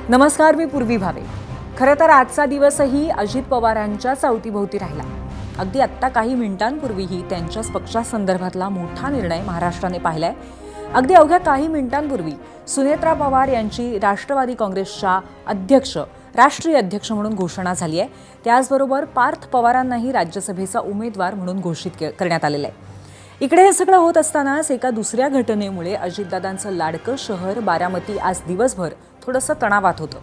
नमस्कार, मी पूर्वी भावे. खरं तर आजचा दिवसही अजित पवारांच्याच अवतीभोवती राहिला. अगदी आत्ता काही मिनिटांपूर्वीही त्यांच्याच पक्षासंदर्भातला मोठा निर्णय महाराष्ट्राने पाहिलाय. अगदी अवघ्या काही मिनिटांपूर्वी सुनेत्रा पवार यांची राष्ट्रवादी काँग्रेसच्या राष्ट्रीय अध्यक्ष म्हणून घोषणा झाली आहे. त्याचबरोबर पार्थ पवारांनाही राज्यसभेचा उमेदवार म्हणून घोषित करण्यात आलेलं आहे. इकडे हे सगळं होत असतानाच एका दुसऱ्या घटनेमुळे अजितदादांचं लाडकं शहर बारामती आज दिवसभर थोडंसं तणावात होतं.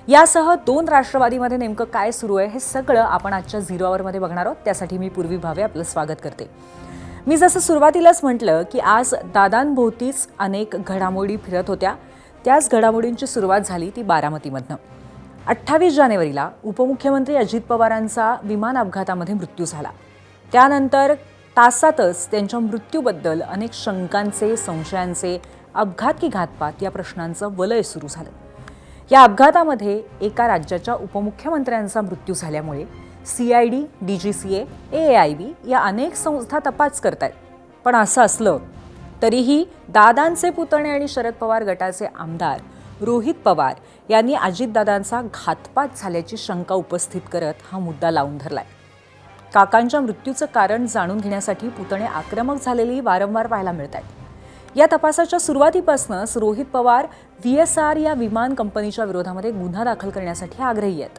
यासह दोन राष्ट्रवादीमध्ये नेमकं काय सुरू आहे हे सगळं आपण आजच्या झिरो आवरमध्ये बघणार आहोत. त्यासाठी मी पूर्वी भावे आपलं स्वागत करते. मी जसं सुरुवातीलाच म्हटलं की आज दादांभोवतीच अनेक घडामोडी फिरत होत्या. त्याच घडामोडींची सुरुवात झाली ती बारामतीमधनं. 28 जानेवारीला उपमुख्यमंत्री अजित पवारांचा विमान अपघातामध्ये मृत्यू झाला. त्यानंतर तासातच त्यांच्या मृत्यूबद्दल अनेक शंकांचे, संशयांचे, अपघात की घातपात या प्रश्नांचं वलय सुरू झालं. या अपघातामध्ये एका राज्याच्या उपमुख्यमंत्र्यांचा मृत्यू झाल्यामुळे CID, DGCA, AIB या अनेक संस्था तपास करतायत. पण असं असलं तरीही दादांचे पुतणे आणि शरद पवार गटाचे आमदार रोहित पवार यांनी अजितदादांचा घातपात झाल्याची शंका उपस्थित करत हा मुद्दा लावून धरलाय. काकांच्या मृत्यूचं कारण जाणून घेण्यासाठी पुतणे आक्रमक झालेली वारंवार पाहायला मिळत आहेत. या तपासाच्या सुरुवातीपासूनच रोहित पवार VSR या विमान कंपनीच्या विरोधामध्ये गुन्हा दाखल करण्यासाठी आग्रही आहेत.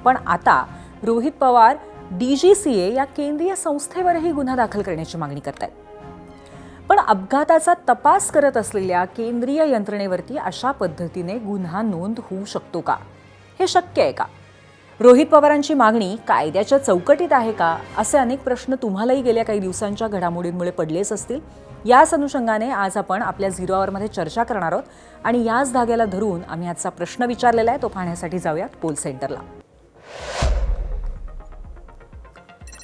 पण आता रोहित पवार DGCA या केंद्रीय संस्थेवरही गुन्हा दाखल करण्याची मागणी करतायत. पण अपघाताचा तपास करत असलेल्या केंद्रीय यंत्रणेवरती अशा पद्धतीने गुन्हा नोंद होऊ शकतो का? हे शक्य आहे का? रोहित पवारांची मागणी कायद्याच्या चौकटीत आहे का? असे अनेक प्रश्न तुम्हालाही गेल्या काही दिवसांच्या घडामोडींमुळे पडलेच असतील. याच अनुषंगाने आज आपण आपल्या झिरो आवरमध्ये चर्चा करणार आहोत आणि याच धाग्याला धरून आम्ही आजचा प्रश्न विचारलेला आहे. तो पाहण्यासाठी जाऊयात पोल सेंटरला.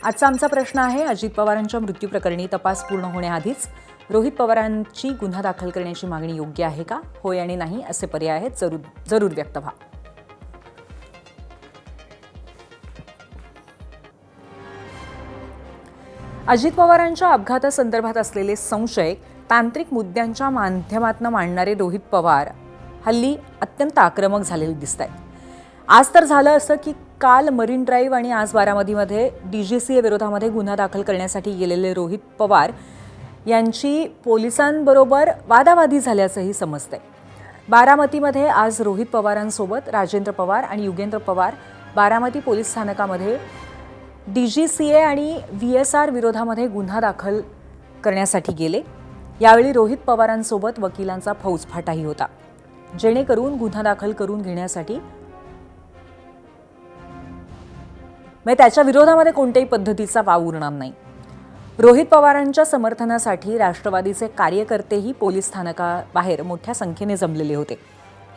आजचा आमचा प्रश्न आहे, अजित पवारांच्या मृत्यू प्रकरणी तपास पूर्ण होण्याआधीच रोहित पवारांची गुन्हा दाखल करण्याची मागणी योग्य आहे का? होय आणि नाही असे पर्याय आहेत. जरूर व्यक्त व्हा. अजित पवारांच्या अपघातासंदर्भात असलेले संशय तांत्रिक मुद्द्यांच्या माध्यमातून मांडणारे रोहित पवार हल्ली अत्यंत आक्रमक झालेले दिसत आहेत. आज तर झालं असं की काल मरीन ड्राईव्ह आणि आज बारामतीमध्ये DGCA विरोधामध्ये गुन्हा दाखल करण्यासाठी गेलेले रोहित पवार यांची पोलिसांबरोबर वादावादी झाल्याचंही समजतंय. बारामतीमध्ये आज रोहित पवारांसोबत राजेंद्र पवार आणि युगेंद्र पवार बारामती पोलीस स्थानकामध्ये DGCA आणि VSR विरोधामध्ये गुन्हा दाखल करण्यासाठी गेले. यावेळी रोहित पवारांसोबत वकिलांचा फौजफाटाही होता, जेणेकरून गुन्हा दाखल करून घेण्यासाठी त्याच्या विरोधामध्ये कोणत्याही पद्धतीचा वाव उरणार नाही. रोहित पवारांच्या समर्थनासाठी राष्ट्रवादीचे कार्यकर्तेही पोलीस स्थानकाबाहेर मोठ्या संख्येने जमलेले होते.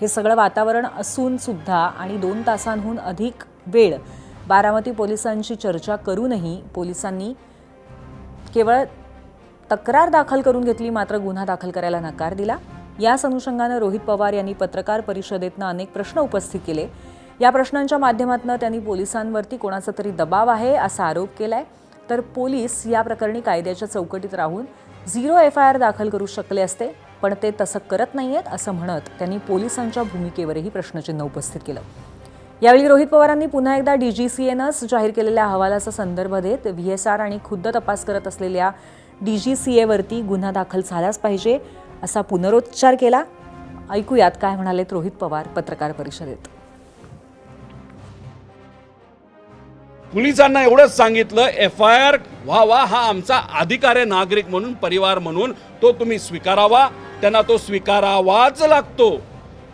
हे सगळं वातावरण असून सुद्धा आणि 2 तासांहून अधिक वेळ बारामती पोलिसांची चर्चा करूनही पोलिसांनी केवळ तक्रार दाखल करून घेतली, मात्र गुन्हा दाखल करायला नकार दिला. याच अनुषंगानं रोहित पवार यांनी पत्रकार परिषदेतनं अनेक प्रश्न उपस्थित केले. या प्रश्नांच्या माध्यमातून त्यांनी पोलिसांवरती कोणाचा तरी दबाव आहे असा आरोप केलाय. तर पोलीस या प्रकरणी कायद्याच्या चौकटीत राहून 0 FIR दाखल करू शकले असते, पण ते तसं करत नाहीयेत असं म्हणत त्यांनी पोलिसांच्या भूमिकेवरही प्रश्नचिन्ह उपस्थित केलं. यावेळी रोहित पवारांनी पुन्हा एकदा DGCAनंच जाहीर केलेल्या अहवालाचा संदर्भ देत VSR आणि खुद्द तपास करत असलेल्या DGCAवरती गुन्हा दाखल झालाच पाहिजे असा पुनरुच्चार केला. ऐकूयात काय म्हणालेत रोहित पवार पत्रकार परिषदेत. पोलिसांना एवढंच सांगितलं, FIR व्हावा हा आमचा अधिकार आहे, नागरिक म्हणून, परिवार म्हणून तो तुम्ही स्वीकारावा. त्यांना तो स्वीकारावाच लागतो.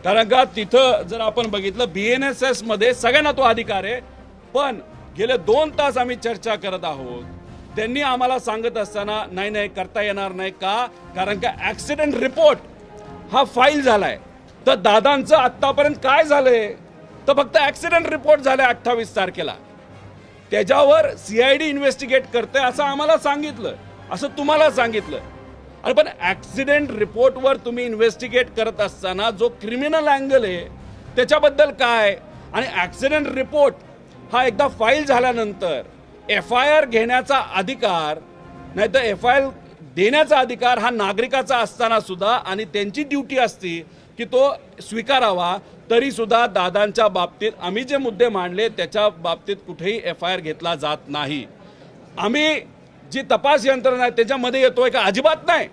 कारण का तिथं जर आपण बघितलं BNSS मध्ये सगळ्यांना तो अधिकार आहे. पण गेले 2 तास आम्ही चर्चा करत आहोत. त्यांनी आम्हाला सांगत असताना नाही करता येणार नाही का? कारण का ॲक्सिडेंट रिपोर्ट हा फाईल झालाय. तर दादांचं आत्तापर्यंत काय झालंय? तर फक्त ॲक्सिडेंट रिपोर्ट झालाय 28 तारखेला. त्याच्यावर CID इन्व्हेस्टिगेट करते असं आम्हाला सांगितलं, असं तुम्हाला सांगितलं. अरे पण ॲक्सिडेंट रिपोर्टवर तुम्ही इन्व्हेस्टिगेट करत असताना जो क्रिमिनल अँगल आहे त्याच्याबद्दल काय? आणि ॲक्सिडेंट रिपोर्ट हा एकदा फाईल झाल्यानंतर FIR घेण्याचा अधिकार नाही तर FIR देण्याचा अधिकार हा नागरिकाचा असताना सुद्धा आणि त्यांची ड्यूटी असते की तो स्वीकारावा, तरीसुद्धा दादांच्या बाबतीत आम्ही जे मुद्दे मांडले त्याच्या बाबतीत कुठेही FIR घेतला जात नाही. आम्ही जी तपास यंत्रणा आहे त्याच्यामध्ये येतोय का? अजिबात नाही.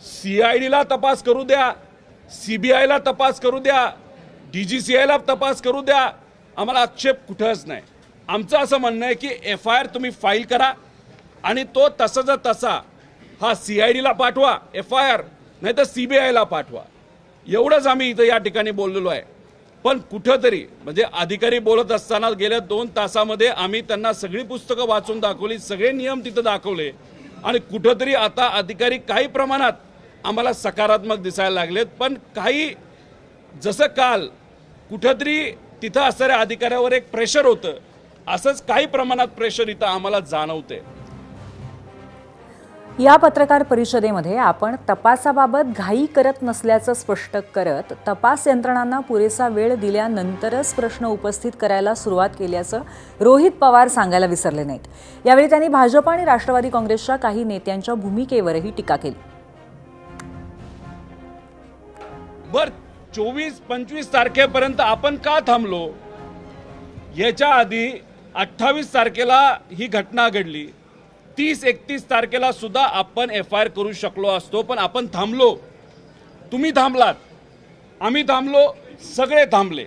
CIDला तपास करू द्या, CBIला तपास करू द्या, DGCIला तपास करू द्या, आम्हाला आक्षेप कुठंच नाही. आमचं असं म्हणणं आहे की FIR तुम्ही फाईल करा आणि तो तसाचा तसा हा CIDला पाठवा FIR, नाही तर CBIला पाठवा. एवढंच आम्ही इथं या ठिकाणी बोललेलो आहे. पण कुठंतरी म्हणजे अधिकारी बोलत असताना गेल्या 2 तासामध्ये आम्ही त्यांना सगळी पुस्तकं वाचून दाखवली, सगळे नियम तिथं दाखवले आणि कुठंतरी आता अधिकारी काही प्रमाणात आम्हाला सकारात्मक दिसायला लागलेत. पण काही जसं काल कुठंतरी तिथं असणाऱ्या अधिकाऱ्यावर एक प्रेशर होतं, असंच काही प्रमाणात प्रेशर इथं आम्हाला जाणवते. या पत्रकार परिषदेमध्ये आपण तपासाबाबत घाई करत नसल्याचं स्पष्ट करत तपास यंत्रणांना पुरेसा वेळ दिल्यानंतरच प्रश्न उपस्थित करायला सुरुवात केल्याचं रोहित पवार सांगायला विसरले नाहीत. यावेळी त्यांनी भाजप आणि राष्ट्रवादी काँग्रेसच्या काही नेत्यांच्या भूमिकेवरही टीका केली. 24-25 तारखेपर्यंत आपण का थांबलो? याच्या आधी 28 तारखेला ही घटना घडली. 30-31 तारखेला सुद्धा आपण FIR करू शकलो असतो, पण आपण थांबलो. तुम्ही थांबलात, आम्ही थांबलो, सगळे थांबले.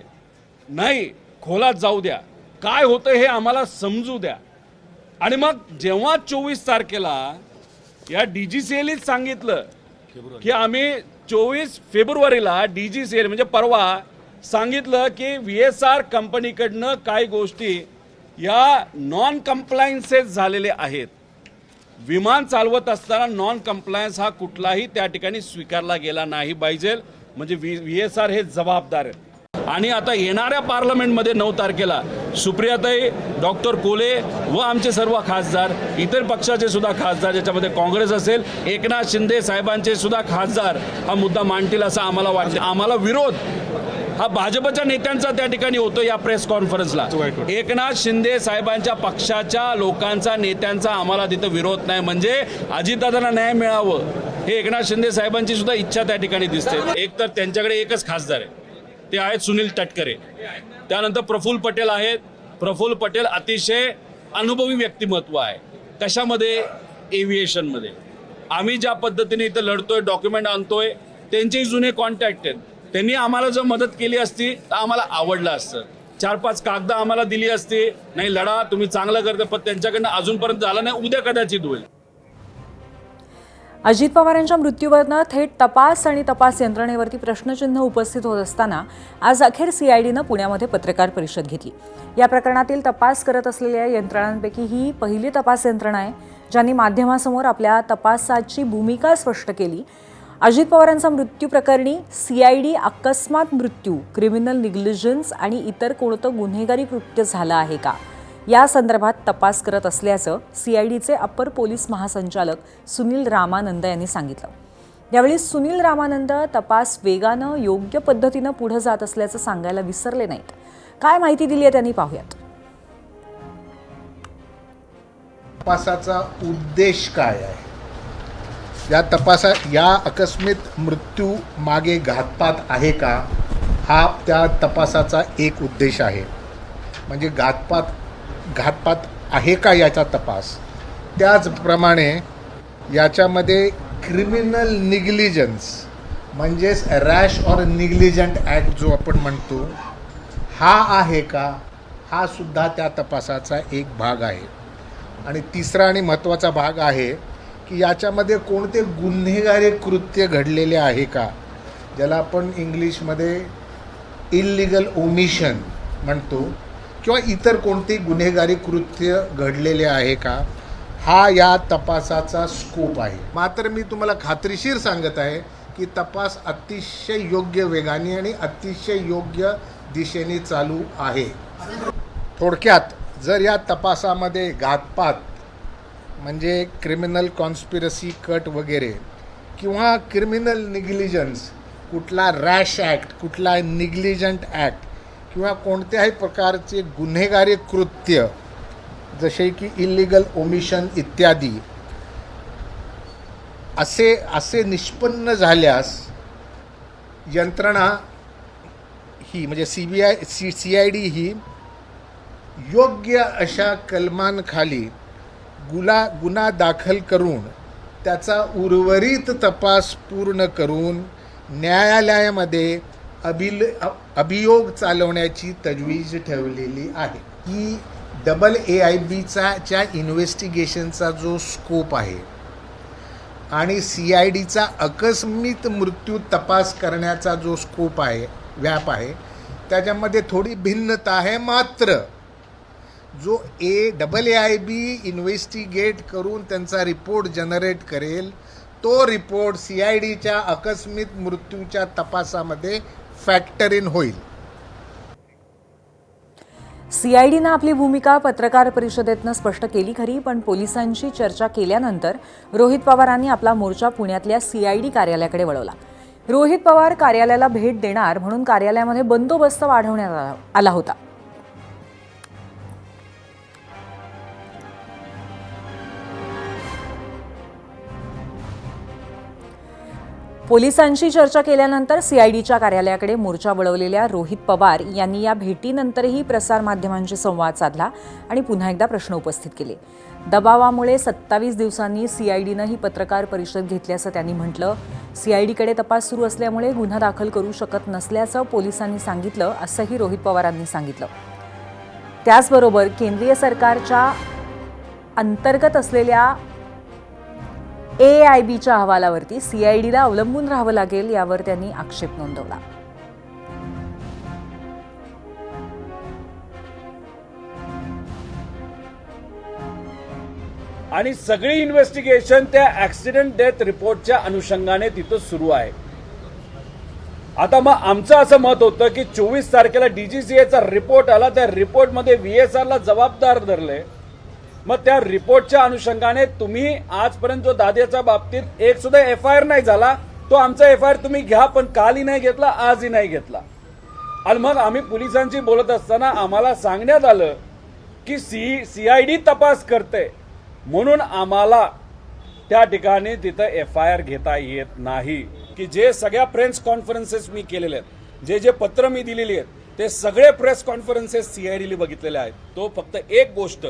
नाही, खोलात जाऊ द्या, काय होतं हे आम्हाला समजू द्या. आणि मग जेव्हा 24 तारखेला या DGCLनीच सांगितलं की आम्ही 24 फेब्रुवारीला DGCL म्हणजे परवा सांगितलं की VSR कंपनीकडनं काही गोष्टी या नॉन कम्प्लायन्सेस झालेले आहेत. विमान चालवत असताना नॉन कम्प्लायन्स हा कुठलाही त्या ठिकाणी स्वीकारला गेला नाही पाहिजे. म्हणजे VSR हे जबाबदार आहेत. आणि आता येणाऱ्या पार्लमेंटमध्ये 9 तारखेला सुप्रियाताई, डॉक्टर कोले व आमचे सर्व खासदार, इतर पक्षाचे सुद्धा खासदार, ज्याच्यामध्ये काँग्रेस असेल, एकनाथ शिंदे साहेबांचे सुद्धा खासदार हा मुद्दा मांडतील असं आम्हाला वाटतं. आम्हाला विरोध हा भाजपच्या नेत्यांचा त्या ठिकाणी होतो. या प्रेस कॉन्फरन्सला एकनाथ शिंदे साहेबांच्या पक्षाच्या लोकांचा, नेत्यांचा आम्हाला तिथं विरोध नाही. म्हणजे अजितदादांना न्याय मिळावं हे एकनाथ शिंदे साहेबांची सुद्धा इच्छा त्या ठिकाणी दिसते. एक तर त्यांच्याकडे एकच खासदार आहे, ते आहेत सुनील तटकरे. त्यानंतर प्रफुल्ल पटेल आहेत. प्रफुल्ल पटेल अतिशय अनुभवी व्यक्तिमत्व आहे. कशामध्ये? एव्हिएशनमध्ये. आम्ही ज्या पद्धतीने इथं लढतोय, डॉक्युमेंट आणतोय, त्यांचेही जुने कॉन्टॅक्ट आहेत. त्यांनी आम्हाला जर मदत केली असती तर आम्हाला आवडलं असतं. 4-5 कागदं आम्हाला दिली असती, नाही लढा तुम्ही चांगलं करता, पण त्यांच्याकडनं अजूनपर्यंत झालं नाही, उद्या कदाचित होईल. अजित पवारांच्या मृत्यूवरनं थेट तपास आणि तपास यंत्रणेवरती प्रश्नचिन्ह उपस्थित होत असताना आज अखेर CIDनं पुण्यामध्ये पत्रकार परिषद घेतली. या प्रकरणातील तपास करत असलेल्या यंत्रणांपैकी ही पहिली तपास यंत्रणा आहे ज्यांनी माध्यमासमोर आपल्या तपासाची भूमिका स्पष्ट केली. अजित पवारांचा मृत्यू प्रकरणी CID अकस्मात मृत्यू, क्रिमिनल निग्लिजन्स आणि इतर कोणतं गुन्हेगारी कृत्य झालं आहे का या संदर्भात तपास करत असल्याचं CIDचे अप्पर पोलीस महासंचालक सुनील रामानंद यांनी सांगितलं. यावेळी सुनील रामानंद तपास वेगानं योग्य पद्धतीनं पुढे जात असल्याचं सांगायला विसरले नाहीत. काय माहिती दिली आहे त्यांनी पाहूयात. तपासाचा उद्देश काय आहे? या आकस्मिक मृत्यू मागे घातपात आहे का, हा त्या तपासाचा एक उद्देश आहे. म्हणजे घातपात आहे का याचा तपास. त्याचप्रमाणे याच्यामध्ये क्रिमिनल निग्लिजन्स म्हणजेच रॅश ऑर निग्लिजंट ॲक्ट जो आपण म्हणतो हा आहे का, हा सुद्धा त्या तपासाचा एक भाग आहे. आणि तिसरा आणि महत्त्वाचा भाग आहे की याच्यामध्ये कोणते गुन्हेगारी कृत्य घडलेले आहे का, ज्याला आपण इंग्लिशमध्ये इल्लिगल ओमिशन म्हणतो, किंवा इतर कोणते गुन्हेगारी कृत्य घडलेले आहे का, हा या तपासाचा स्कोप आहे. मात्र मी तुम्हाला खात्रीशीर सांगत आहे की तपास अतिशय योग्य वेगाने आणि अतिशय योग्य दिशेने चालू आहे. थोडक्यात जर या तपासामध्ये घातपात म्हणजे क्रिमिनल कॉन्स्पिरसी कट वगैरे किंवा क्रिमिनल निग्लिजन्स, कुठला रॅश ॲक्ट, कुठला निग्लिजंट ॲक्ट किंवा कोणत्याही प्रकारचे गुन्हेगारी कृत्य जसे की इल्लिगल ओमिशन इत्यादी असे निष्पन्न झाल्यास यंत्रणा ही म्हणजे CID ही योग्य अशा कलमांखाली गुन्हा दाखल करून त्याचा उर्वरित तपास पूर्ण करून न्यायालयामध्ये अभियोग चालवण्याची तजवीज ठेवलेली आहे. ही AAIBच्या इन्व्हेस्टिगेशनचा जो स्कोप आहे आणि CIDचा आकस्मिक मृत्यू तपास करण्याचा जो स्कोप आहे, व्याप आहे, त्याच्यामध्ये थोडी भिन्नता आहे. मात्र जो AAIB इन्व्हेस्टिगेट करून त्यांचा रिपोर्ट जनरेट करेल तो रिपोर्ट CIDच्या आकस्मिक मृत्यूच्या तपासामध्ये फॅक्टर इन होईल. CIDनं आपली भूमिका पत्रकार परिषदेतनं स्पष्ट केली खरी, पण पोलिसांशी चर्चा केल्यानंतर रोहित पवारांनी आपला मोर्चा पुण्यातल्या CID कार्यालयाकडे वळवला. रोहित पवार कार्यालयाला भेट देणार म्हणून कार्यालयामध्ये बंदोबस्त वाढवण्यात आला होता. पोलिसांशी चर्चा केल्यानंतर CIDच्या कार्यालयाकडे मोर्चा वळवलेल्या रोहित पवार यांनी या भेटीनंतरही प्रसारमाध्यमांशी संवाद साधला आणि पुन्हा एकदा प्रश्न उपस्थित केले. दबावामुळे 27 दिवसांनी CIDनं ही पत्रकार परिषद घेतल्याचं त्यांनी म्हटलं. CIDकडे तपास सुरू असल्यामुळे गुन्हा दाखल करू शकत नसल्याचं पोलिसांनी सांगितलं, असंही रोहित पवारांनी सांगितलं. त्याचबरोबर केंद्रीय सरकारच्या अंतर्गत असलेल्या AAIBच्या अहवालावरती CIDला अवलंबून राहावं लागेल यावर त्यांनी आक्षेप नोंदवला. आणि सगळी इन्व्हेस्टिगेशन त्या ऍक्सिडेंट डेथ रिपोर्टच्या अनुषंगाने तिथं सुरू आहे. आता मग आमचं असं मत होतं की 24 तारखेला DGCAचा रिपोर्ट आला, त्या रिपोर्टमध्ये VSRला जबाबदार धरले. मग त्या रिपोर्टच्या अनुषंगाने तुम्ही आजपर्यंत जो दाद्याच्या बाबतीत एक सुद्धा FIR नाही झाला, तो आमचा FIR तुम्ही घ्या, पण कालही नाही घेतला, आजही नाही घेतला. आणि मग आम्ही पोलिसांशी बोलत असताना आम्हाला सांगण्यात आलं की CID तपास करते म्हणून आम्हाला त्या ठिकाणी तिथं FIR घेता येत नाही. की जे सगळ्या प्रेस कॉन्फरन्सेस मी केलेले आहेत, जे पत्र मी दिलेली आहेत, ते सगळे प्रेस कॉन्फरन्सेस CIDला बघितलेले आहेत. तो फक्त एक गोष्ट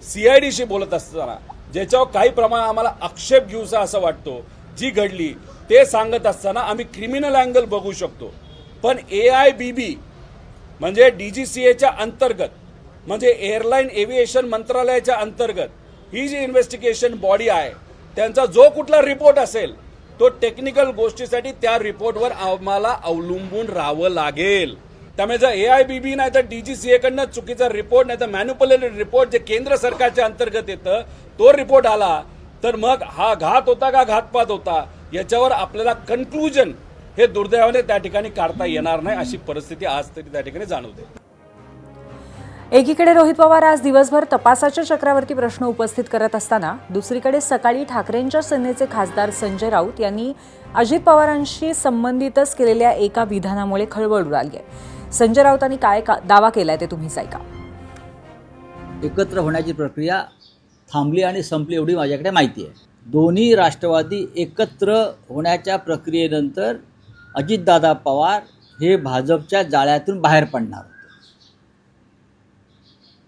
CIDशी बोलत असताना ज्याच्यावर काही प्रमाणात आम्हाला आक्षेप घेऊसा असं वाटतो, जी घडली ते सांगत असताना आम्ही क्रिमिनल अँगल बघू शकतो. पण AIBB म्हणजे DGCAच्या अंतर्गत, म्हणजे एअरलाईन एव्हिएशन मंत्रालयाच्या अंतर्गत ही जी इन्व्हेस्टिगेशन बॉडी आहे, त्यांचा जो कुठला रिपोर्ट असेल तो टेक्निकल गोष्टीसाठी त्या रिपोर्टवर आम्हाला अवलंबून राहावं लागेल. त्यामुळे जर AIBB नाही तर DGCA कडनं चुकीचा रिपोर्ट नाही तर मॅन्युप्युलेटेड रिपोर्ट जे केंद्र सरकारच्या अंतर्गत येतं तो रिपोर्ट आला तर मग हा घात होता का घातपात होता याच्यावर आपल्याला कन्क्लुजन हे दुर्दैवाने त्या ठिकाणी काढता येणार नाही, अशी परिस्थिती आज तरी त्या ठिकाणी जाणवते. एकीकडे रोहित पवार आज दिवसभर तपासाच्या चक्रावरती प्रश्न उपस्थित करत असताना दुसरीकडे सकाळी ठाकरेंच्या सेनेचे खासदार संजय राऊत यांनी अजित पवारांशी संबंधितच केलेल्या एका विधानामुळे खळबळ उडाली आहे. संजय राऊतांनी काय दावा केलाय ते तुम्हीच ऐका. एकत्र होण्याची प्रक्रिया थांबली आणि संपली एवढी माझ्याकडे माहिती आहे. दोन्ही राष्ट्रवादी एकत्र होण्याच्या प्रक्रियेनंतर अजितदादा पवार हे भाजपच्या जाळ्यातून बाहेर पडणार होते.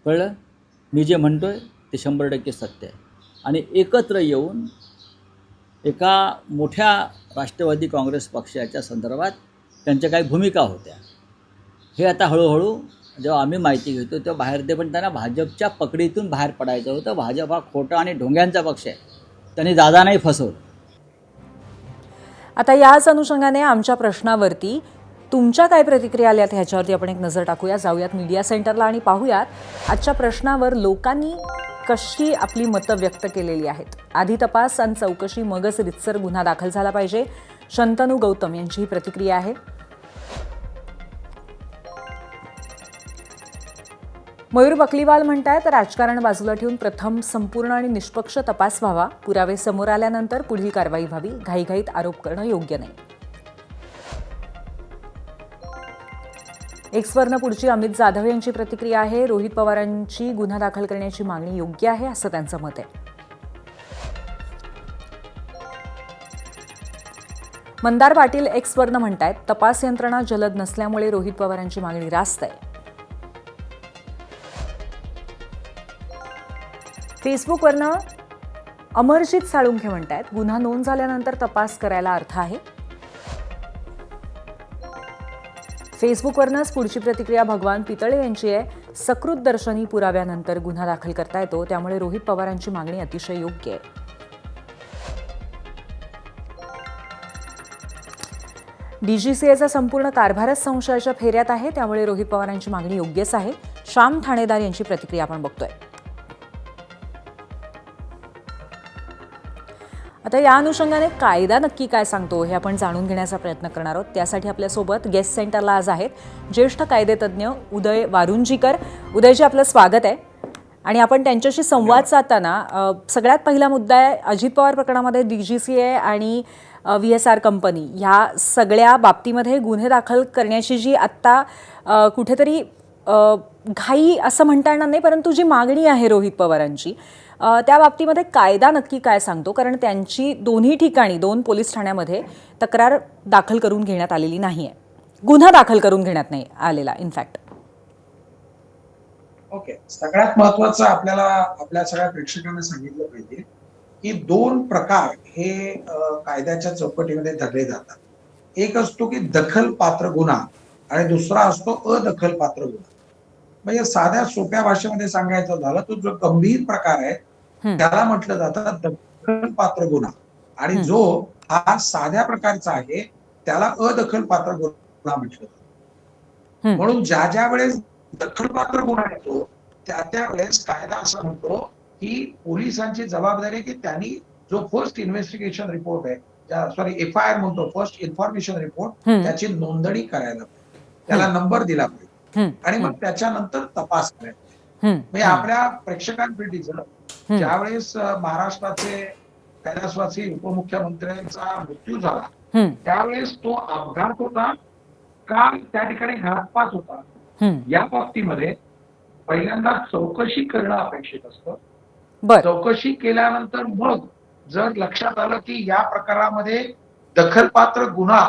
कळलं? मी जे म्हणतोय ते 100% सत्य आहे. आणि एकत्र येऊन एका मोठ्या राष्ट्रवादी काँग्रेस पक्षाच्या संदर्भात त्यांच्या काही भूमिका होत्या, हे आता हळूहळू जेव्हा आम्ही माहिती घेतो तेव्हा बाहेर ते, पण त्यांना भाजपच्या पकडीतून बाहेर पडायचं होतं. भाजप हा खोटा आणि ढोंग्यांचा पक्ष आहे, त्यांनी दादांनाही फसवलं. आता याच अनुषंगाने आमच्या प्रश्नावरती तुमच्या काय प्रतिक्रिया आल्यात ह्याच्यावरती आपण एक नजर टाकूया. जाऊयात मीडिया सेंटरला आणि पाहूयात आजच्या प्रश्नावर लोकांनी कशी आपली मतं व्यक्त केलेली आहेत. आधी तपास आणि चौकशी मगच रितसर गुन्हा दाखल झाला पाहिजे, शंतनू गौतम यांची ही प्रतिक्रिया आहे. मयूर बकलीवाल म्हणतायत, राजकारण बाजूला ठेवून प्रथम संपूर्ण आणि निष्पक्ष तपास व्हावा. पुरावे समोर आल्यानंतर पुढील कारवाई व्हावी. घाईघाईत आरोप करणं योग्य नाही. एक्सवरनं पुढची अमित जाधव यांची प्रतिक्रिया आहे. रोहित पवारांची गुन्हा दाखल करण्याची मागणी योग्य आहे असं त्यांचं मत आहे. मंदार पाटील एक्सवरनं म्हणतायत, तपास यंत्रणा जलद नसल्यामुळे रोहित पवारांची मागणी रास्त आहे. फेसबुकवरनं अमरजित साळुंखे म्हणतायत, गुन्हा नोंद झाल्यानंतर तपास करायला अर्थ आहे. फेसबुकवरनंच पुढची प्रतिक्रिया भगवान पितळे यांची आहे. सकृत दर्शनी पुराव्यानंतर गुन्हा दाखल करता येतो, त्यामुळे रोहित पवारांची मागणी अतिशय योग्य आहे. डीजीसीएचा संपूर्ण कारभारच संशयाच्या फेऱ्यात आहे, त्यामुळे रोहित पवारांची मागणी योग्यच आहे. श्याम ठाणेदार यांची प्रतिक्रिया आपण बघतोय. आता या अनुषंगाने कायदा नक्की काय सांगतो हे आपण जाणून घेण्याचा प्रयत्न करणार आहोत. त्यासाठी आपल्यासोबत गेस्ट सेंटरला आज आहेत ज्येष्ठ कायदेतज्ञ उदय वारुंजीकर. उदयजी, आपलं स्वागत आहे. आणि आपण त्यांच्याशी संवाद साधताना सगळ्यात पहिला मुद्दा आहे, अजित पवार प्रकरणामध्ये डीजीसीए आणि VSR कंपनी ह्या सगळ्या बाबतीमध्ये गुन्हे दाखल करण्याची जी आत्ता कुठेतरी घाई असं म्हणता येणार नाही, परंतु जी मागणी आहे रोहित पवारांची त्या बाबतीमध्ये कायदा नक्की काय सांगतो? कारण त्यांची दोन्ही ठिकाणी 2 पोलीस ठाण्यामध्ये तक्रार दाखल करून घेण्यात आलेली नाही आहे, गुन्हा दाखल करून घेण्यात नाही आलेला इनफॅक्ट. ओके, सगळ्यात महत्वाचं आपल्याला आपल्या सगळ्या प्रेक्षकांना सांगितलं पाहिजे की 2 प्रकार हे कायद्याच्या चौकटीमध्ये धरले जातात. एक असतो की दखलपात्र गुन्हा आणि दुसरा असतो अदखलपात्र गुन्हा. म्हणजे साध्या सोप्या भाषेमध्ये सांगायचं झालं तर जो गंभीर प्रकार आहे त्याला म्हटलं जातं दखलपात्र गुन्हा, आणि जो हा साध्या प्रकारचा आहे त्याला अदखलपात्र गुन्हा म्हटलं जातं. म्हणून ज्या वेळेस दखलपात्र गुन्हा येतो त्या वेळेस कायदा असं म्हणतो की पोलिसांची जबाबदारी की त्यांनी जो फर्स्ट इन्व्हेस्टिगेशन रिपोर्ट आहे, FIR म्हणतो, फर्स्ट इन्फॉर्मेशन रिपोर्ट, त्याची नोंदणी करायला पाहिजे, त्याला नंबर दिला पाहिजे आणि मग त्याच्यानंतर तपास करायचा. म्हणजे आपल्या प्रेक्षकांपेटीचं ज्यावेळेस महाराष्ट्राचे कैलासवासी उपमुख्यमंत्र्यांचा मृत्यू झाला त्यावेळेस तो अपघात होता का त्या ठिकाणी घातपात होता, या बाबतीमध्ये पहिल्यांदा चौकशी करणं अपेक्षित असतं. चौकशी केल्यानंतर मग जर लक्षात आलं की या प्रकारामध्ये दखलपात्र गुन्हा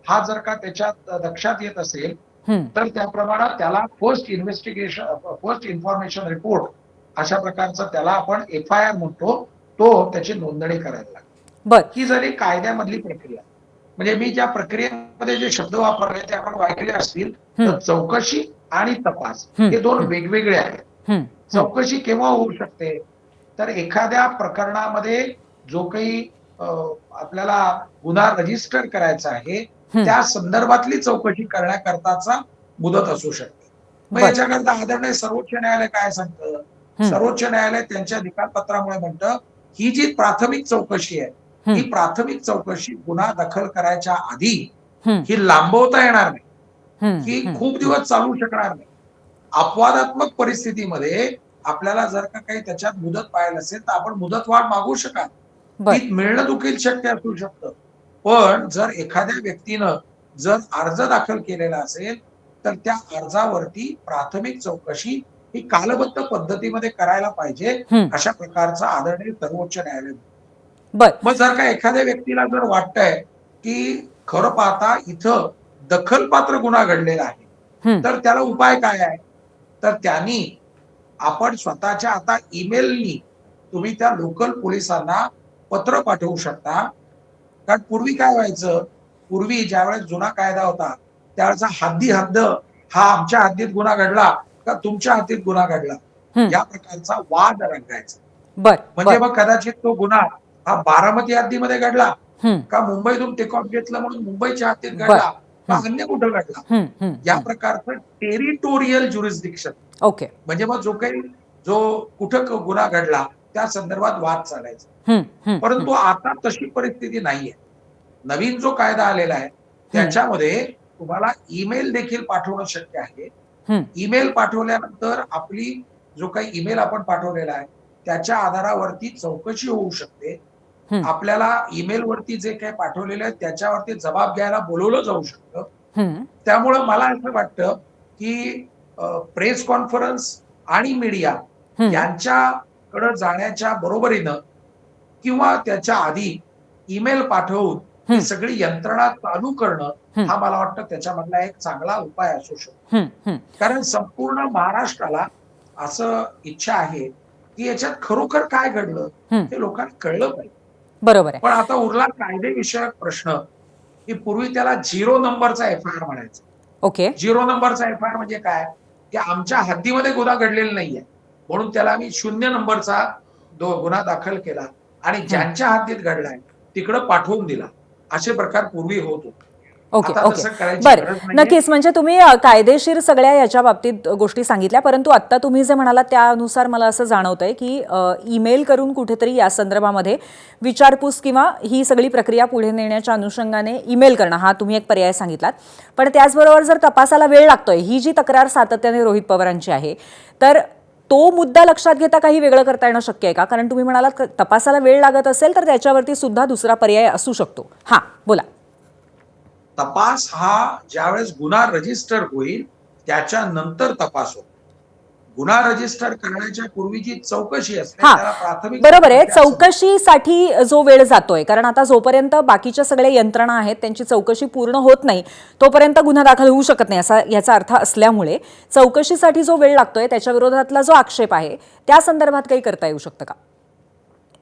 हा जर का त्याच्यात लक्षात येत असेल तर त्याप्रमाणे त्याला फर्स्ट इन्फॉर्मेशन रिपोर्ट अशा प्रकारचा त्याला आपण FIR म्हणतो, तो त्याची नोंदणी करायला लागते. ही झाली कायद्यामधली प्रक्रिया. म्हणजे मी ज्या प्रक्रियेमध्ये जे शब्द वापरले ते आपण वाचले असतील तर चौकशी आणि तपास हे 2 वेगवेगळे आहेत. चौकशी केव्हा होऊ शकते तर एखाद्या प्रकरणामध्ये जो काही आपल्याला गुन्हा रजिस्टर करायचा आहे त्या संदर्भातली चौकशी करण्याकरताचा मुदत असू शकते. मग याच्याकरता आदरणीय सर्वोच्च न्यायालय काय सांगतं? सर्वोच्च न्यायालय त्यांच्या निकालपत्रामुळे म्हणतं ही जी प्राथमिक चौकशी आहे ही प्राथमिक चौकशी गुन्हा दाखल करायच्या आधी ही लांबवता येणार नाही, ही खूप दिवस चालू शकणार नाही. अपवादात्मक परिस्थितीमध्ये आपल्याला जर का काही त्याच्यात मुदत पाहिजे असेल तर आपण मुदतवाढ मागू शकाल, ती मिळणं देखील शक्य असू शकतं. पण जर एखाद्या व्यक्तीनं जर अर्ज दाखल केलेला असेल तर त्या अर्जावरती प्राथमिक चौकशी ही कालबद्ध पद्धतीमध्ये करायला पाहिजे, अशा प्रकारचा आदरणीय सर्वोच्च न्यायालय. मग जर का एखाद्या व्यक्तीला जर वाटतंय की खरं पाहता इथं दखलपात्र गुन्हा घडलेला आहे तर त्याला उपाय काय आहे तर त्यांनी आपण स्वतःच्या आता ईमेलनी तुम्ही त्या लोकल पोलिसांना पत्र पाठवू शकता. कारण पूर्वी काय व्हायचं, पूर्वी ज्यावेळेस जुना कायदा होता त्यावेळेचा हद्द हा आमच्या हद्दीत गुन्हा घडला का तुमच्या हद्दीत गुन्हा घडला या प्रकारचा वाद रंगायचा. म्हणजे मग कदाचित तो गुन्हा हा बारामती हद्दीमध्ये घडला का मुंबईतून टेक ऑफ घेतलं म्हणून मुंबईच्या हद्दीत घडला का अन्य कुठं घडला, या प्रकारचं टेरिटोरियल ज्युरिस्डिक्शन. म्हणजे मग जो कुठं गुन्हा घडला त्या संदर्भात वाद चालायचा. परंतु आता तशी परिस्थिती नाहीये. नवीन जो कायदा आलेला आहे त्याच्यामध्ये तुम्हाला ईमेल देखील पाठवणं शक्य आहे. ईमेल पाठवल्यानंतर आपली जो काही ईमेल आपण पाठवलेला आहे त्याच्या आधारावरती चौकशी होऊ शकते. आपल्याला ईमेल वरती जे काही पाठवलेलं आहे त्याच्यावरती जबाब घ्यायला बोलवलं जाऊ शकतं. त्यामुळं मला असं वाटतं की प्रेस कॉन्फरन्स आणि मीडिया यांच्याकडे जाण्याच्या बरोबरीनं किंवा त्याच्या आधी ईमेल पाठवून ही सगळी यंत्रणा चालू करणं हा मला वाटतं त्याच्यामधला एक चांगला उपाय असू शकतो. कारण संपूर्ण महाराष्ट्राला असं इच्छा आहे की याच्यात खरोखर काय घडलं हे लोकांना कळलं पाहिजे. बरोबर आहे. पण आता उरला कायदेविषयक प्रश्न की पूर्वी त्याला 0 नंबरचा FIR म्हणायचा. ओके. 0 नंबरचा FIR म्हणजे काय की आमच्या हद्दीमध्ये गुन्हा घडलेला नाहीये म्हणून त्याला आम्ही 0 नंबरचा गुन्हा दाखल केला आणि ज्यांच्या हद्दीत घडलाय तिकडं पाठवून दिला. असे प्रकार पूर्वी होत होते. ओके आता ओके तसं करायची बरं, गरज नाहीये. नक्कीच. म्हणजे तुम्ही कायदेशीर सगळ्या याच्या बाबतीत गोष्टी सांगितल्या, परंतु आत्ता तुम्ही जे म्हणालात त्यानुसार मला असं जाणवतंय की ईमेल करून कुठेतरी या संदर्भामध्ये विचारपूस किंवा ही सगळी प्रक्रिया पुढे नेण्याच्या अनुषंगाने ईमेल करणं हा तुम्ही एक पर्याय सांगितलात. पण त्याचबरोबर जर तपासाला वेळ लागतोय, ही जी तक्रार सातत्याने रोहित पवारांची आहे, तर तो मुद्दा लक्षात घेता काही वेगळं करता येणं शक्य आहे का? कारण तुम्ही म्हणालात तपासाला वेळ लागत असेल तर त्याच्यावरती सुद्धा दुसरा पर्याय असू शकतो. हां, बोला. तपास हा ज्यावेळेस गुन्हा रजिस्टर होईल त्याच्यानंतर तपास होतो. गुन्हा रजिस्टर करण्याच्या पूर्वी जी चौकशी असते त्याला प्राथमिक बरोबर आहे. चौकशी असते. चौकशीसाठी जो वेळ जातोय, कारण आता जोपर्यंत बाकीच्या सगळ्या यंत्रणा आहेत त्यांची चौकशी पूर्ण होत नाही तोपर्यंत गुन्हा दाखल होऊ शकत नाही असा याचा अर्थ असल्यामुळे चौकशीसाठी जो वेळ लागतोय त्याच्या विरोधातला जो आक्षेप आहे त्या संदर्भात काही करता येऊ शकतं का?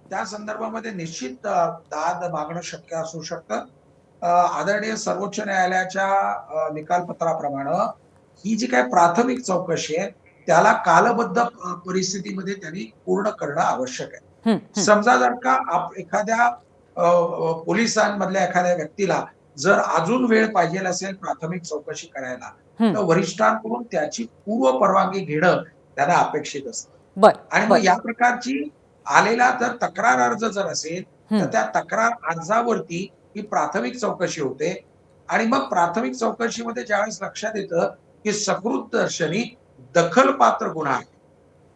त्या संदर्भामध्ये निश्चित दाद मागणं शक्य असू शकतं. आदरणीय सर्वोच्च न्यायालयाच्या निकालपत्राप्रमाणे ही जी काही प्राथमिक चौकशी आहे त्याला कालबद्ध परिस्थितीमध्ये त्यांनी पूर्ण करणं आवश्यक आहे. समजा जर का एखाद्या पोलिसांमधल्या एखाद्या व्यक्तीला जर अजून वेळ पाहिजे असेल प्राथमिक चौकशी करायला तर वरिष्ठांकडून त्याची पूर्व परवानगी घेणं त्यांना अपेक्षित असतं. आणि मग या प्रकारची आलेला जर तक्रार अर्ज जर असेल तर त्या तक्रार अर्जावरती ही प्राथमिक चौकशी होते आणि मग प्राथमिक चौकशीमध्ये ज्यावेळेस लक्षात येतं की सकृत दर्शनी दखलपात्र गुन्हा आहे,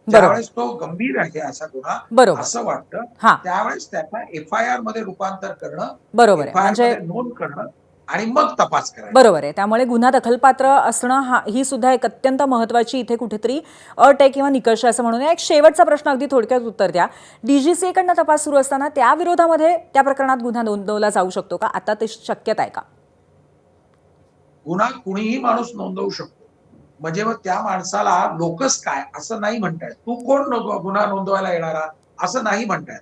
ज्यावेळेस तो गंभीर आहे असा गुन्हा असं वाटतं त्यावेळेस त्याचा FIR मध्ये रूपांतर करणं, बरोबर आहे, म्हणजे नोंद करणं आणि मग तपास करायचा. बरोबर आहे. त्यामुळे गुन्हा दखलपात्र असणं ही सुद्धा एक अत्यंत महत्त्वाची इथे कुठेतरी अट आहे किंवा निकष असं म्हणून. एक शेवटचा प्रश्न अगदी थोडक्यात उत्तर द्या. DGCA कडनं तपास सुरू असताना त्या विरोधामध्ये त्या प्रकरणात गुन्हा नोंदवला जाऊ शकतो का? आता ते शक्यता आहे का? गुन्हा कुणीही माणूस नोंदवू शकतो. म्हणजे मग त्या माणसाला लोकच काय असं नाही म्हणतायत. तू कोण गुन्हा नोंदवायला येणारा असं नाही म्हणतायत.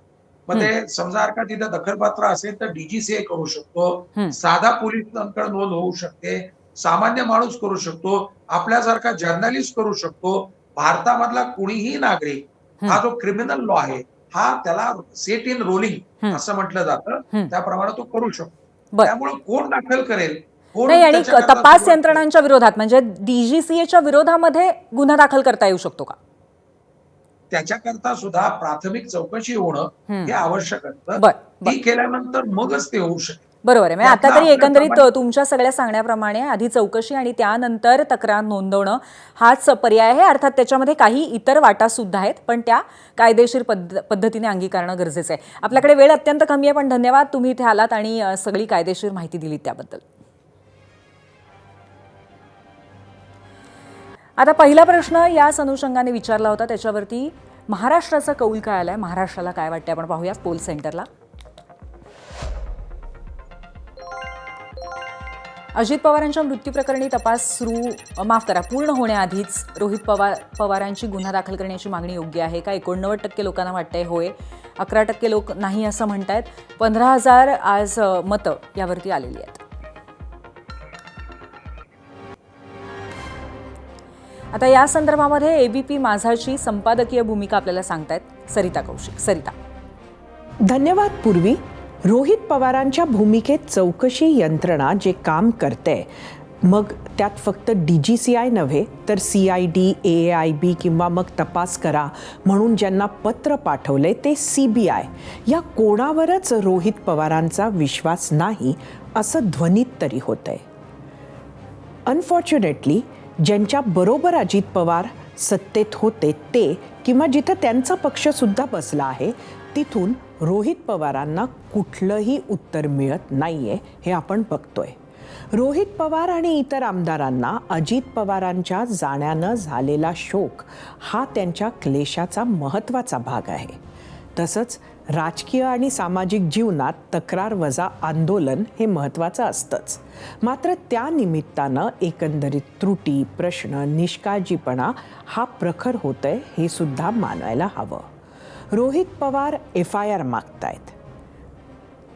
मग ते समजा का तिथं दखलपात्र असेल तर DGCA करू शकतो, साधा पोलिसांकडे नोंद होऊ शकते, सामान्य माणूस करू शकतो, आपल्यासारखा जर्नलिस्ट करू शकतो. भारतामधला कुणीही नागरिक हा जो क्रिमिनल लॉ आहे हा त्याला सेट इन रोलिंग असं म्हटलं जातं त्याप्रमाणे तो करू शकतो. त्यामुळे कोण दाखल करेल नाही, आणि तपास यंत्रणांच्या विरोधात म्हणजे DGCAच्या विरोधामध्ये गुन्हा दाखल करता येऊ शकतो का? त्याच्याकरता सुद्धा प्राथमिक चौकशी होणं हे आवश्यक असतं. ती केल्यानंतर मगच ते होऊ शकते. बरोबर आहे. आता तरी एकंदरीत तुमच्या सगळ्या सांगण्याप्रमाणे आधी चौकशी आणि त्यानंतर तक्रार नोंदवणं हाच पर्याय आहे. अर्थात त्याच्यामध्ये काही इतर वाटा सुद्धा आहेत पण त्या कायदेशीर पद्धतीने अंगीकारणं गरजेचं आहे. आपल्याकडे वेळ अत्यंत कमी आहे पण धन्यवाद, तुम्ही इथे आलात आणि सगळी कायदेशीर माहिती दिलीत त्याबद्दल. आता पहिला प्रश्न याच अनुषंगाने विचारला होता, त्याच्यावरती महाराष्ट्राचा कौल काय आलाय, महाराष्ट्राला काय वाटतंय आपण पाहूया पोल सेंटरला. अजित पवारांच्या मृत्यूप्रकरणी तपास पूर्ण होण्याआधीच रोहित पवारांची गुन्हा दाखल करण्याची मागणी योग्य आहे का? 89% लोकांना वाटतंय होय, 11% लोक नाही असं म्हणतायत. 15,000 आज मतं यावरती आलेली आहेत. आता या संदर्भामध्ये ABP माझाची संपादकीय भूमिका आपल्याला सांगतायत सरिता कौशिक. सरिता. धन्यवाद पूर्वी. रोहित पवारांच्या भूमिकेत चौकशी यंत्रणा जे काम करते मग त्यात फक्त DGCA नव्हे तर CID, AIB किंवा मग तपास करा म्हणून ज्यांना पत्र पाठवले ते CBI या कोणावरच रोहित पवारांचा विश्वास नाही असं ध्वनीत तरी होतंय. अनफॉर्च्युनेटली ज्यांच्या बरोबर अजित पवार सत्तेत होते ते किंवा जिथं त्यांचा पक्षसुद्धा बसला आहे तिथून रोहित पवारांना कुठलंही उत्तर मिळत नाहीये हे आपण बघतोय. रोहित पवार आणि इतर आमदारांना अजित पवारांच्या जाण्यानं झालेला शोक हा त्यांच्या क्लेशाचा महत्त्वाचा भाग आहे. तसंच राजकीय आणि सामाजिक जीवनात तक्रार वजा आंदोलन हे महत्त्वाचं असतंच. मात्र त्या निमित्तानं एकंदरीत त्रुटी, प्रश्न, निष्काळजीपणा हा प्रखर होतोय हे सुद्धा मानायला हवं. रोहित पवार FIR मागतायत.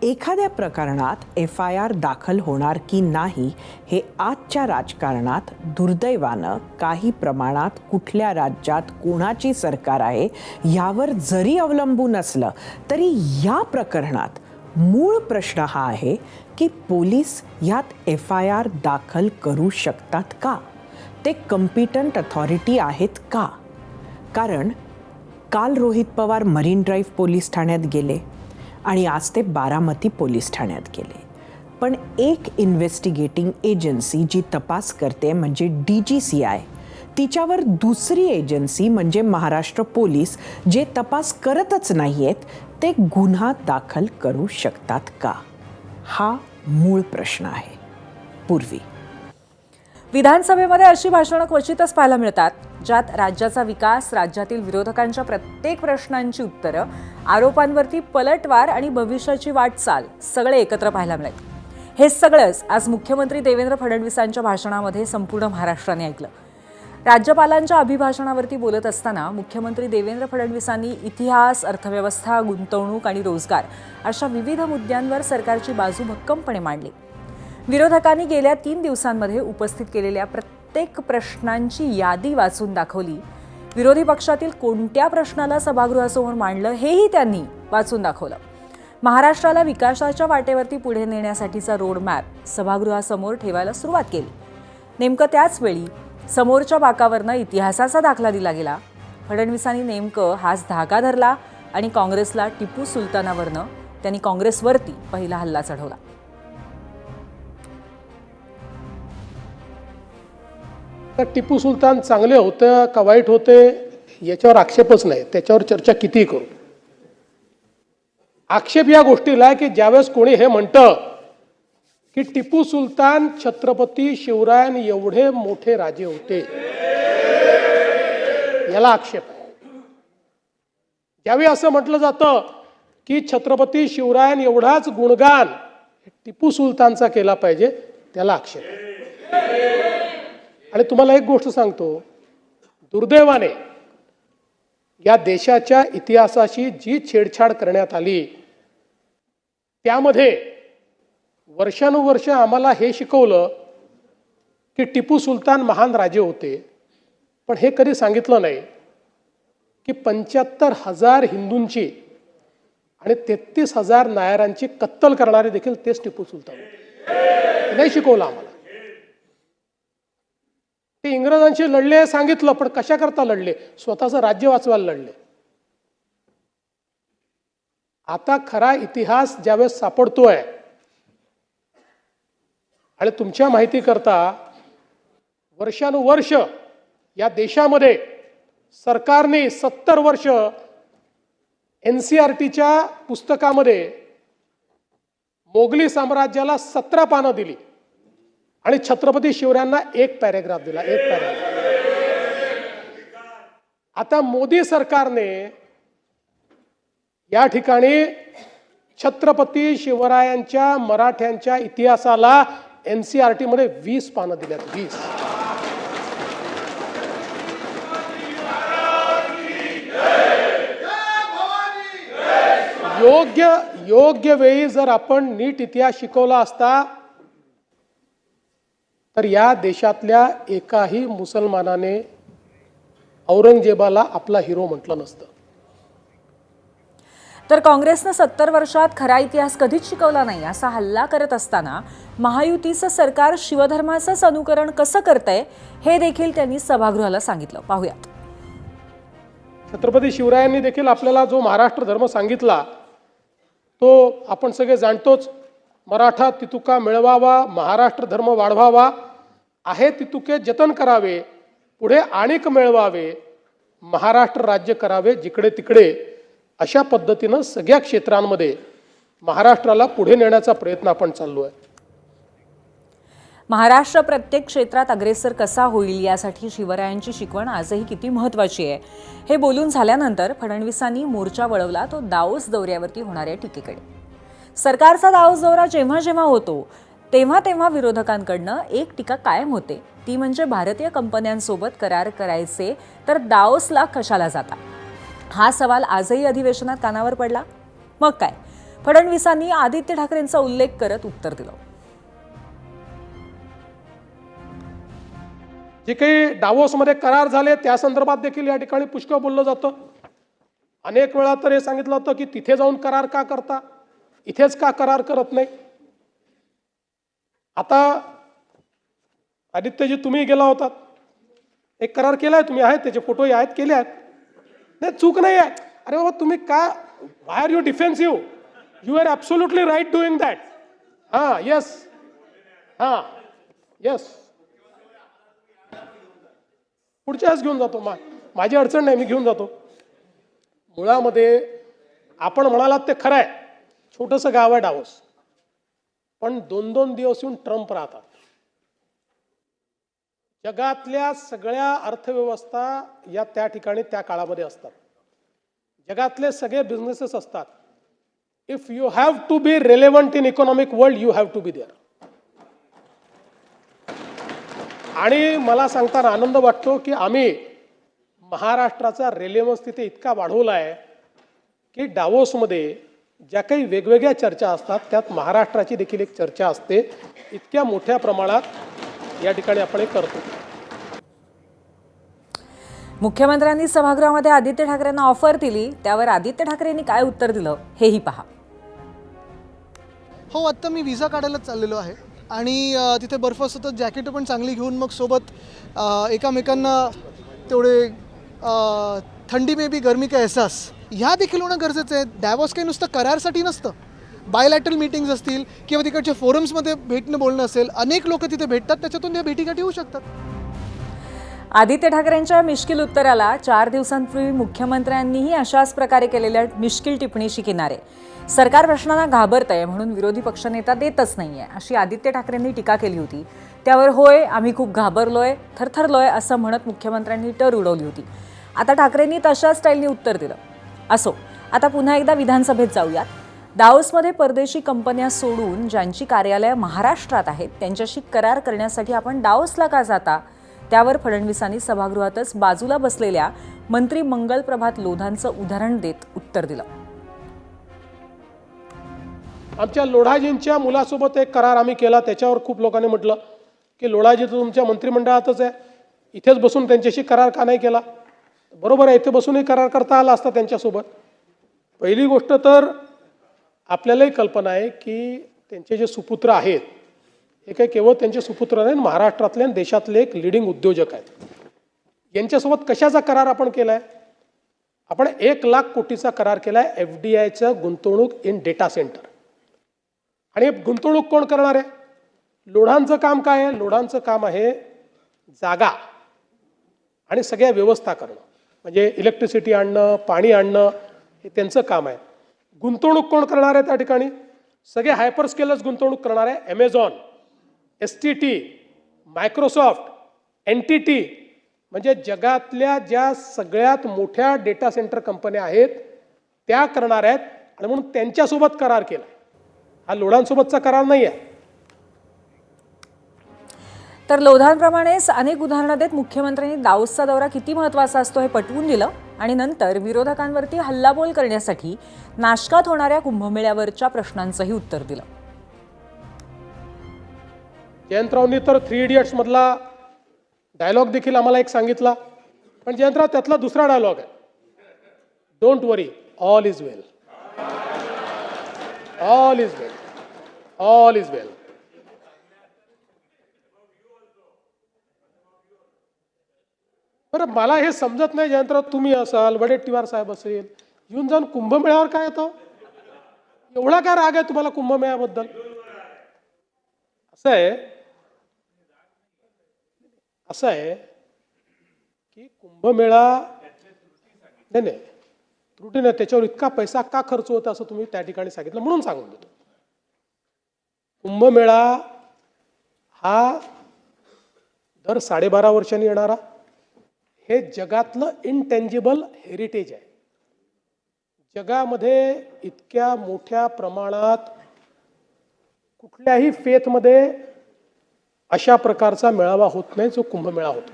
एखाद्या प्रकरणात FIR दाखल होणार की नाही हे आजच्या राजकारणात दुर्दैवानं काही प्रमाणात कुठल्या राज्यात कोणाची सरकार आहे यावर जरी अवलंबून असलं तरी या प्रकरणात मूळ प्रश्न हा आहे की पोलीस यात FIR दाखल करू शकतात का? ते कॉम्पिटंट अथॉरिटी आहेत का? कारण काल Rohit Pawar marine drive police ठाण्यात गेले आणि आज ते बारामती पोलीस ठाण्यात गेले. पण एक इन्व्हेस्टिगेटिंग एजन्सी जी तपास करते म्हणजे DGCI, तिच्यावर दुसरी एजन्सी म्हणजे महाराष्ट्र पोलीस जे तपास करतच नाही आहेत ते गुन्हा दाखल करू शकतात का? हा मूळ प्रश्न आहे. पूर्वी विधानसभेमध्ये अशी भाषणं क्वचितच पाहायला मिळतात ज्यात राज्याचा विकास, राज्यातील विरोधकांच्या प्रत्येक प्रश्नांची उत्तरं, आरोपांवरती पलटवार आणि भविष्याची वाटचाल सगळे एकत्र पाहायला मिळाले. हे सगळंच आज मुख्यमंत्री देवेंद्र फडणवीसांच्या भाषणामध्ये संपूर्ण महाराष्ट्राने ऐकलं. राज्यपालांच्या अभिभाषणावरती बोलत असताना मुख्यमंत्री देवेंद्र फडणवीसांनी इतिहास, अर्थव्यवस्था, गुंतवणूक आणि रोजगार अशा विविध मुद्द्यांवर सरकारची बाजू भक्कमपणे मांडली. विरोधकांनी गेल्या 3 दिवसांमध्ये उपस्थित केलेल्या प्रत्येक प्रश्नांची यादी वाचून दाखवली. विरोधी पक्षातील कोणत्या प्रश्नाला सभागृहासमोर मांडलं हेही त्यांनी वाचून दाखवलं. महाराष्ट्राला विकासाच्या वाटेवरती पुढे नेण्यासाठीचा रोडमॅप सभागृहासमोर ठेवायला सुरुवात केली. नेमकं त्याच वेळी समोरच्या बाकावरनं इतिहासाचा दाखला दिला गेला. फडणवीसांनी नेमकं हाच धागा धरला आणि काँग्रेसला टिपू सुलतानावरनं त्यांनी काँग्रेसवरती पहिला हल्ला चढवला. टिपू सुलतान चांगले होते का वाईट होते याच्यावर आक्षेपच नाही, त्याच्यावर चर्चा कितीही करू. आक्षेप या गोष्टीला आहे की ज्यावेळेस कोणी हे म्हणतं की टिपू सुलतान छत्रपती शिवरायां एवढे मोठे राजे होते, याला आक्षेप आहे. ज्यावेळी असं म्हटलं जातं की छत्रपती शिवरायां एवढाच गुणगान टिपू सुलतानचा केला पाहिजे, त्याला आक्षेप आहे. आणि तुम्हाला एक गोष्ट सांगतो, दुर्दैवाने या देशाच्या इतिहासाशी जी छेडछाड करण्यात आली त्यामध्ये वर्षानुवर्ष आम्हाला हे शिकवलं की टिपू सुलतान महान राजे होते, पण हे कधी सांगितलं नाही की 75,000 हिंदूंची आणि 33,000 नायरांची कत्तल करणारे देखील तेच टिपू सुलतान होते. नाही शिकवलं आम्हाला. ते इंग्रजांशी लढले सांगितलं, पण कशा करता लढले? स्वतःचं राज्य वाचवायला लढले. आता खरा इतिहास ज्यावेळेस सापडतोय आणि तुमच्या माहिती करता वर्षानुवर्ष या देशामध्ये सरकारने 70 वर्ष NCERTच्या पुस्तकामध्ये मोगली साम्राज्याला 17 पानं दिली आणि छत्रपती शिवरायांना 1 पॅरेग्राफ दिला, 1 पॅरेग्राफ. आता मोदी सरकारने या ठिकाणी छत्रपती शिवरायांच्या मराठ्यांच्या इतिहासाला NCERT मध्ये 20 पानं दिल्यात. 20. योग्य वेळी जर आपण नीट इतिहास शिकवला असता तर या देशातल्या एकाही मुसलमानाने औरंगजेबाला आपला हिरो म्हटलं नसतं. तर काँग्रेसनं 70 वर्षात खरा इतिहास कधीच शिकवला नाही असा हल्ला करत असताना महायुतीचं सरकार शिवधर्माचंच अनुकरण कसं करतंय हे देखील त्यांनी सभागृहाला सांगितलं. पाहूयात. छत्रपती शिवरायांनी देखील आपल्याला जो महाराष्ट्र धर्म सांगितला तो आपण सगळे जाणतोच. मराठा तितुका मिळवावा, महाराष्ट्र धर्म वाढवावा, आहे तितुके जतन करावे, पुढे आणिक मिळवावे, महाराष्ट्र राज्य करावे जिकडे तिकडे, अशा पद्धतीनं सगळ्या क्षेत्रांमध्ये महाराष्ट्राला पुढे नेण्याचा प्रयत्न आपण चाललो आहे. महाराष्ट्र प्रत्येक क्षेत्रात अग्रेसर कसा होईल यासाठी शिवरायांची शिकवण आजही किती महत्त्वाची आहे हे बोलून झाल्यानंतर फडणवीसांनी मोर्चा वळवला तो दाओस दौऱ्यावरती होणाऱ्या टीकेकडे. सरकारचा दाओस दौरा जेव्हा जेव्हा होतो तेव्हा विरोधकांकडनं एक टीका कायम होते, ती म्हणजे भारतीय कंपन्यांसोबत करार करायचे तर दाओसला कशाला जाता. हा सवाल आजही अधिवेशनात कानावर पडला. मग काय, फडणवीसांनी आदित्य ठाकरेंचा उल्लेख करत उत्तर दिलं. जे काही डावोसमध्ये करार झाले त्या संदर्भात देखील या ठिकाणी पुष्कळ बोललं जातं. अनेक वेळा तर हे सांगितलं होतं की तिथे जाऊन करार का करता, इथेच का करार करत नाही. आता आदित्यजी तुम्ही गेला होतात, एक करार केलाय तुम्ही, आहेत त्याचे फोटोही आहेत, केले आहेत, नाही चूक नाही आहे. अरे बाबा तुम्ही का, why are you defensive, you are absolutely right doing that. हां येस, हां येस, पुढच्या वेळेस घेऊन जातो, माझी अडचण नाही, मी घेऊन जातो. मुळामध्ये आपण म्हणालात ते खरं आहे, छोटंसं गाव आहे डावोस, पण 2-2 दिवस येऊन ट्रम्प राहतात. जगातल्या सगळ्या अर्थव्यवस्था या त्या ठिकाणी त्या काळामध्ये असतात. जगातले सगळे बिझनेसेस असतात. If you have to be relevant in economic world, you have to be there. आणि मला सांगताना आनंद वाटतो की आम्ही महाराष्ट्राचा रेलेव्हन्स तिथे इतका वाढवला आहे की डावोसमध्ये ज्या काही वेगवेगळ्या चर्चा असतात त्यात महाराष्ट्राची देखील एक चर्चा असते. इतक्या मोठ्या प्रमाणात या ठिकाणी आपण हे करतो. मुख्यमंत्र्यांनी सभागृहामध्ये आदित्य ठाकरेंना ऑफर दिली, त्यावर आदित्य ठाकरेंनी काय उत्तर दिलं हेही पहा. हो, आत्ता मी विजा काढायलाच चाललेलो आहे आणि तिथे बर्फ असतं तर जॅकेटं पण चांगली घेऊन मग सोबत एकामेकांना तेवढे थंडी मे बी गरमी का एहसास ह्या देखील होणं गरजेचं आहे. डॅवॉस काही नुसतं करारसाठी नसतं, बायलॅटरल मीटिंग्स असतील किंवा तिकडच्या फोरम्समध्ये भेटणं बोलणं असेल, अनेक लोक तिथे भेटतात, त्याच्यातून त्या भेटीगाठी होऊ शकतात. आदित्य ठाकरेंच्या मिश्किल उत्तराला 4 दिवसांपूर्वी मुख्यमंत्र्यांनीही अशाच प्रकारे केलेल्या मिश्किल टिप्पणीशी किनारे. सरकार प्रश्नांना घाबरतंय म्हणून विरोधी पक्षनेता देतच नाहीये अशी आदित्य ठाकरेंनी टीका केली होती. त्यावर होय आम्ही खूप घाबरलोय, थरथरलोय असं म्हणत मुख्यमंत्र्यांनी टर उडवली होती. आता ठाकरेंनी तशाच स्टाईलनी उत्तर दिलं. असो, आता पुन्हा एकदा विधानसभेत जाऊयात. दाओसमध्ये परदेशी कंपन्या सोडून ज्यांची कार्यालय महाराष्ट्रात आहेत त्यांच्याशी करार करण्यासाठी आपण दाओसला का जाता, त्यावर फडणवीसांनी सभागृहातच बाजूला बसलेल्या मंत्री मंगल प्रभात लोधांचं उदाहरण देत उत्तर दिलं. आमच्या लोढाजींच्या मुलासोबत एक करार आम्ही केला, त्याच्यावर खूप लोकांनी म्हटलं की लोढाजी तर तुमच्या मंत्रिमंडळातच आहे, इथेच बसून त्यांच्याशी करार का नाही केला. बरोबर आहे, इथे बसूनही करार करता आला असता त्यांच्यासोबत. पहिली गोष्ट तर आपल्यालाही कल्पना आहे की त्यांचे जे सुपुत्र आहेत हे काही केवळ त्यांचे सुपुत्र नाही, महाराष्ट्रातले आणि देशातले एक लिडिंग उद्योजक आहेत. यांच्यासोबत कशाचा करार आपण केला आहे, आपण 1 लाख कोटीचा करार केला आहे FDIचं गुंतवणूक इन डेटा सेंटर. आणि गुंतवणूक कोण करणार आहे, लोढांचं काम काय आहे, लोढांचं काम आहे जागा आणि सगळ्या व्यवस्था करणं, म्हणजे इलेक्ट्रिसिटी आणणं, पाणी आणणं, हे त्यांचं काम आहे. गुंतवणूक कोण करणार आहे त्या ठिकाणी, सगळे हायपर स्केलर्स गुंतवणूक करणार आहे. ॲमेझॉन, STT, मायक्रोसॉफ्ट, NTT, म्हणजे जगातल्या ज्या सगळ्यात मोठ्या डेटा सेंटर कंपन्या आहेत त्या करणार आहेत. आणि म्हणून त्यांच्यासोबत करार केला, हा लोढांसोबतचा करार नाही आहे. तर लोधांप्रमाणेच अनेक उदाहरणं देत मुख्यमंत्र्यांनी दाओसचा दौरा किती महत्त्वाचा असतो हे पटवून दिलं आणि नंतर विरोधकांवरती हल्लाबोल करण्यासाठी नाशकात होणाऱ्या कुंभमेळ्यावरच्या प्रश्नांचंही उत्तर दिलं. जयंतरावनी तर 3 इडियट्स मधला डायलॉग देखील आम्हाला एक सांगितला, पण जयंतराव त्यातला दुसरा डायलॉग आहे, don't worry, all is well, all is well, all is well. बरं, मला हे समजत नाही जयंतराव, तुम्ही असाल, वडेट्टीवार साहेब असेल, येऊन जाऊन कुंभमेळ्यावर काय येतो, एवढा काय राग आहे तुम्हाला कुंभमेळ्याबद्दल. असं आहे की कुंभमेळा नाही त्रुटी नाही, त्याच्यावर इतका पैसा का खर्च होता असं तुम्ही त्या ठिकाणी सांगितलं म्हणून सांगून देतो. कुंभमेळा हा दर 12.5 वर्षांनी येणारा हे जगातलं इनटेंजिबल हेरिटेज आहे. जगामध्ये इतक्या मोठ्या प्रमाणात कुठल्याही फेथमध्ये अशा प्रकारचा मेळावा होत नाही जो कुंभमेळा होतो.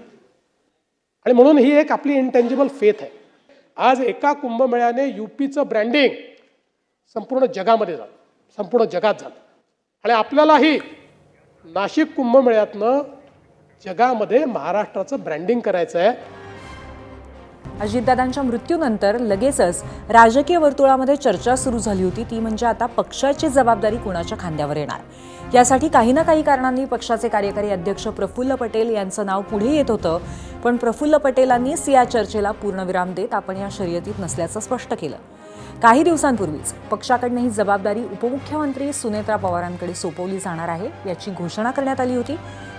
आणि म्हणून ही एक आपली इनटेंजिबल फेथ आहे. आज एका कुंभमेळ्याने यूपीचं ब्रँडिंग संपूर्ण जगामध्ये झालं, संपूर्ण जगात झालं. आणि आपल्यालाही नाशिक कुंभमेळ्यातनं जगामध्ये महाराष्ट्राचं ब्रँडिंग करायचं आहे. अजितदादांच्या मृत्यूनंतर लगेचच राजकीय वर्तुळामध्ये चर्चा सुरू झाली होती, ती म्हणजे आता पक्षाची जबाबदारी कुणाच्या खांद्यावर येणार. यासाठी काही ना काही कारणांनी पक्षाचे कार्यकारी अध्यक्ष प्रफुल्ल पटेल यांचं नाव पुढे येत होतं. पण प्रफुल्ल पटेलांनीच या चर्चेला पूर्णविराम देत आपण या शर्यतीत नसल्याचं स्पष्ट केलं. काही दिवसांपूर्वीच पक्षाकडनं ही जबाबदारी उपमुख्यमंत्री सुनेत्रा पवारांकडे सोपवली जाणार आहे याची घोषणा करण्यात आली होती.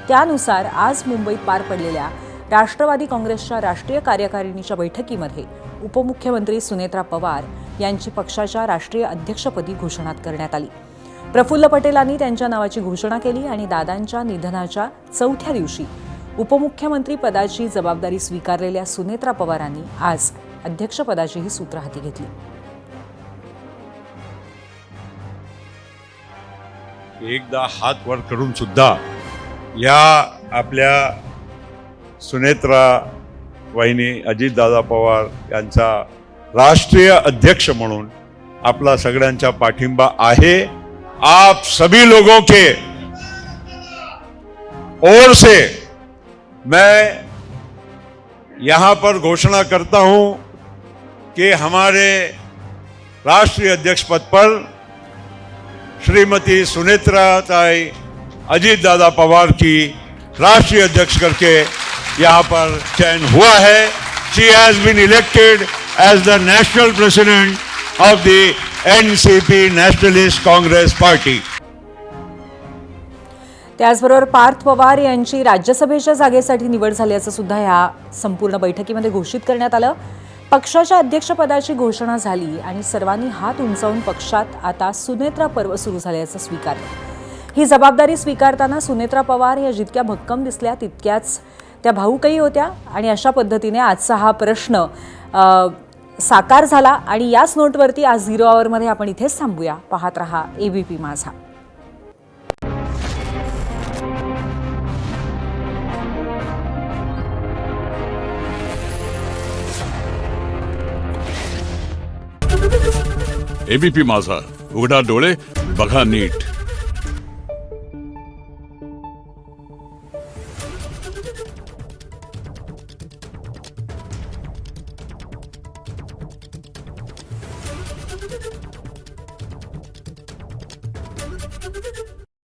त्यानुसार आज मुंबईत पार पडलेल्या राष्ट्रवादी काँग्रेसच्या राष्ट्रीय कार्यकारिणीच्या बैठकीमध्ये उपमुख्यमंत्री सुनेत्रा पवार यांची पक्षाच्या राष्ट्रीय अध्यक्षपदी घोषणा करण्यात आली. प्रफुल्ल पटेलांनी त्यांच्या नावाची घोषणा केली आणि दादांच्या निधनाच्या 4थ्या दिवशी उपमुख्यमंत्री पदाची जबाबदारी स्वीकारलेल्या सुनेत्रा पवारांनी आज अध्यक्षपदाचीही सूत्र हाती घेतली. एकदा हात वर करून सुद्धा या आपल्या सुनेत्रा वहिनी अजितदादा पवार यांचा राष्ट्रीय अध्यक्ष म्हणून आपला सगळ्यांचा पाठिंबा आहे. आप सभी लोगों के ओर से मैं यहां पर घोषणा करता हूं कि हमारे राष्ट्रीय अध्यक्ष पद पर श्रीमती सुनेत्रा ताई अजितदादा पवार की राष्ट्रीय अध्यक्ष करके यहाँ पर चयन हुआ है. She has been elected as the national president of the NCP Nationalist Congress Party. त्याचबरोबर पार्थ पवार यांची राज्यसभेच्या जागेसाठी निवड झाल्याचं सुद्धा या संपूर्ण बैठकीमध्ये घोषित करण्यात आलं. पक्षाच्या अध्यक्षपदाची घोषणा झाली आणि सर्वांनी हात उंचावून पक्षात आता सुनेत्रा पर्व सुरू झाल्याचं स्वीकारलं. ही जबाबदारी स्वीकारताना सुनेत्रा पवार या जितक्या भक्कम दिसल्या तितक्याच त्या भाऊकही होत्या. आणि अशा पद्धतीने आजचा हा प्रश्न साकार झाला. आणि याच नोटवरती आज 0 आवरमध्ये आपण इथेच थांबूया. पाहत रहा ABP माझा. ABP माझा, उघडा डोळे बघा नीट.